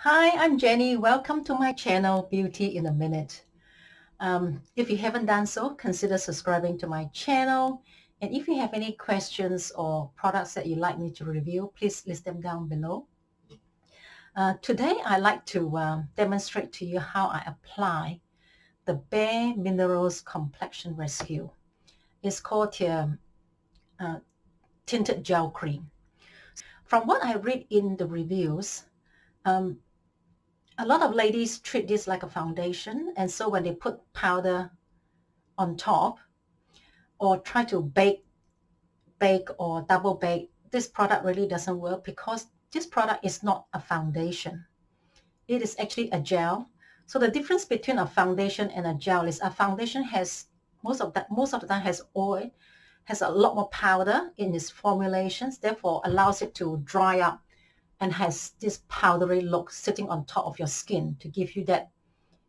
Hi, I'm Jenny. Welcome to my channel, Beauty in a Minute. If you haven't done so, consider subscribing to my channel. And if you have any questions or products that you'd like me to review, please list them down below. Today, I'd like to demonstrate to you how I apply the Bare Minerals Complexion Rescue. It's called the Tinted Gel Cream. From what I read in the reviews, um, a lot of ladies treat this like a foundation, and so when they put powder on top or try to bake or double bake, this product really doesn't work because this product is not a foundation. It is actually a gel. So the difference between a foundation and a gel is a foundation has most of the time has oil, has a lot more powder in its formulations, therefore allows it to dry up and has this powdery look sitting on top of your skin to give you that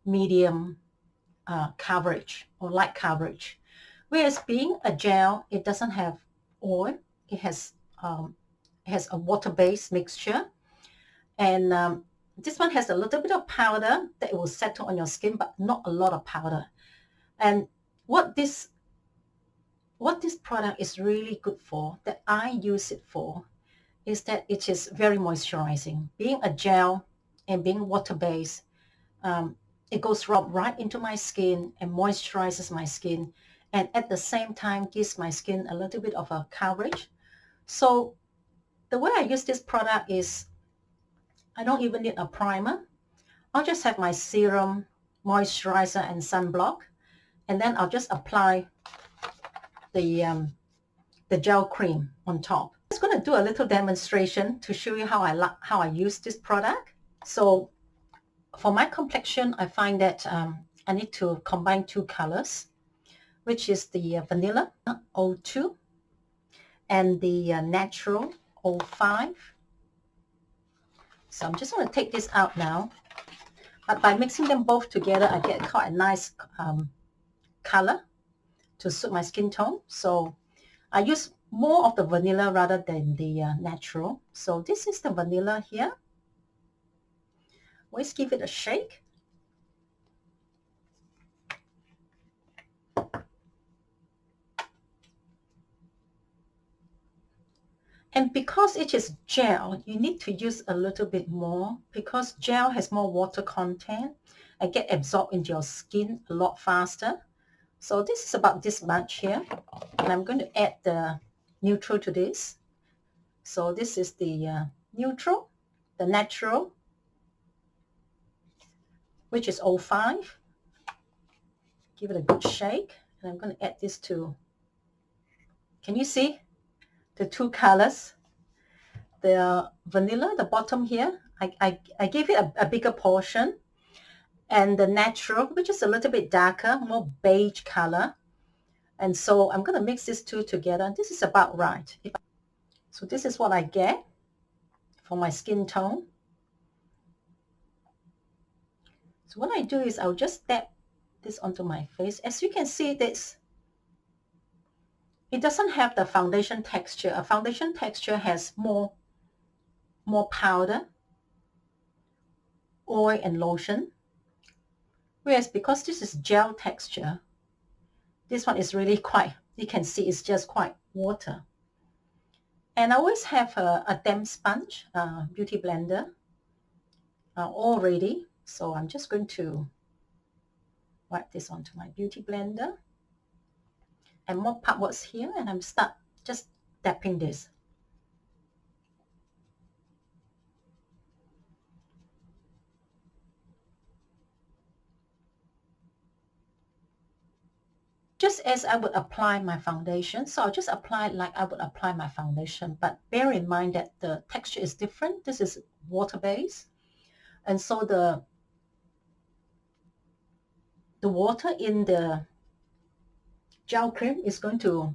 medium coverage or light coverage. Whereas being a gel, it doesn't have oil. It has a water-based mixture, and this one has a little bit of powder that it will settle on your skin, but not a lot of powder. And what this product is really good for, that I use it for, is that it is very moisturizing. Being a gel and being water-based, it goes right into my skin and moisturizes my skin, and at the same time gives my skin a little bit of a coverage. So the way I use this product is I don't even need a primer. I'll just have my serum, moisturizer, and sunblock, and then I'll just apply the gel cream on top. I'm just going to do a little demonstration to show you how I use this product. So for my complexion, I find that I need to combine two colors, which is the vanilla 02 and the natural 05. So I'm just going to take this out now. But by mixing them both together, I get quite a nice color to suit my skin tone. So I use more of the vanilla rather than the natural. So this is the vanilla here. Always give it a shake. And because it is gel, you need to use a little bit more because gel has more water content and get absorbed into your skin a lot faster. So this is about this much here. And I'm going to add the neutral to this. So this is the neutral, the natural, which is 05. Give it a good shake. And I'm going to add this to, can you see the two colors? The vanilla, the bottom here, I gave it a bigger portion, and the natural, which is a little bit darker, more beige color. And so I'm going to mix these two together. This is about right. So this is what I get for my skin tone. So what I do is I'll just dab this onto my face. As you can see, it doesn't have the foundation texture. A foundation texture has more powder, oil, and lotion. Whereas because this is gel texture, this one is really quite, you can see it's just quite water. And I always have a damp sponge, beauty blender, all ready. So I'm just going to wipe this onto my beauty blender and mop up what's here, and I'm start just dapping this. Just as I would apply my foundation. So I'll just apply it like I would apply my foundation, but bear in mind that the texture is different. This is water-based, and so the water in the gel cream is going to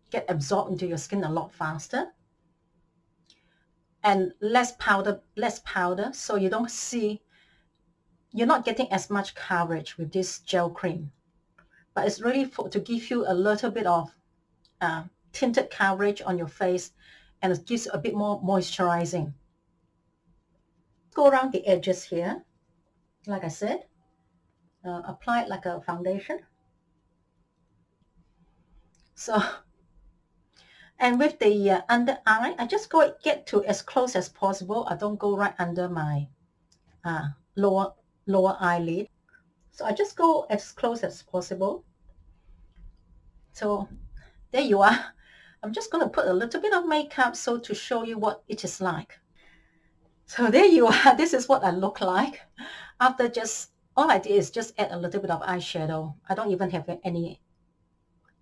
get absorbed into your skin a lot faster, and less powder, so you don't see, you're not getting as much coverage with this gel cream. But it's really to give you a little bit of tinted coverage on your face, and it gives a bit more moisturizing. go around the edges here, like I said. Apply it like a foundation. So, and with the under eye, I just get to as close as possible. I don't go right under my lower eyelid. So I just go as close as possible. So there you are. I'm just going to put a little bit of makeup so to show you what it is like. So there you are. This is what I look like after just, all I did is just add a little bit of eyeshadow. I don't even have any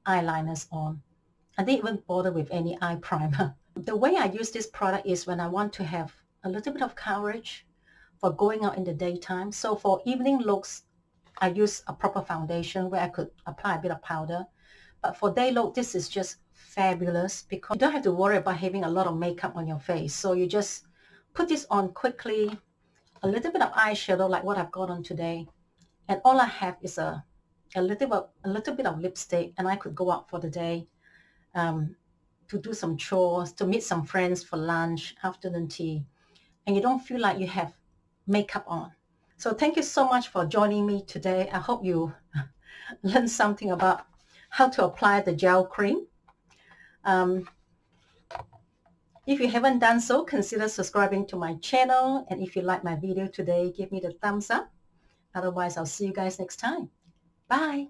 eyeliners on. I didn't even bother with any eye primer. The way I use this product is when I want to have a little bit of coverage for going out in the daytime. So for evening looks, I use a proper foundation where I could apply a bit of powder. But for day look, this is just fabulous because you don't have to worry about having a lot of makeup on your face. So you just put this on quickly, a little bit of eyeshadow like what I've got on today. And all I have is a little bit of lipstick, and I could go out for the day to do some chores, to meet some friends for lunch, afternoon tea. And you don't feel like you have makeup on. So thank you so much for joining me today. I hope you learned something about how to apply the gel cream. If you haven't done so, consider subscribing to my channel. And if you like my video today, give me the thumbs up. Otherwise, I'll see you guys next time. Bye.